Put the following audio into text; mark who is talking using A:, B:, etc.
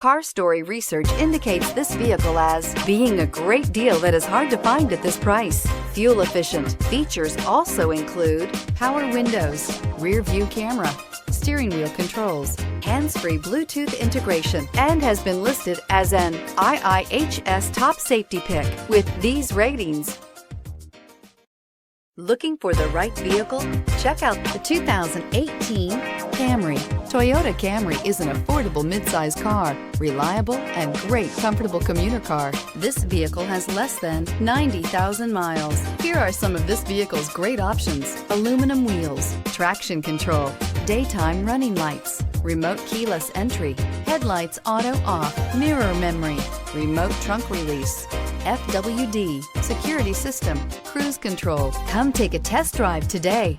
A: Car Story research indicates this vehicle as being a great deal that is hard to find at this price. Fuel efficient. Features also include power windows, rear view camera, steering wheel controls, hands-free Bluetooth integration, and has been listed as an IIHS top safety pick with these ratings. Looking for the right vehicle? Check out the 2018 Camry. Toyota Camry is an affordable midsize car, reliable and great comfortable commuter car. This vehicle has less than 90,000 miles. Here are some of this vehicle's great options: aluminum wheels, traction control, daytime running lights, remote keyless entry, headlights auto off, mirror memory, remote trunk release, FWD, security system, cruise control. Come take a test drive today.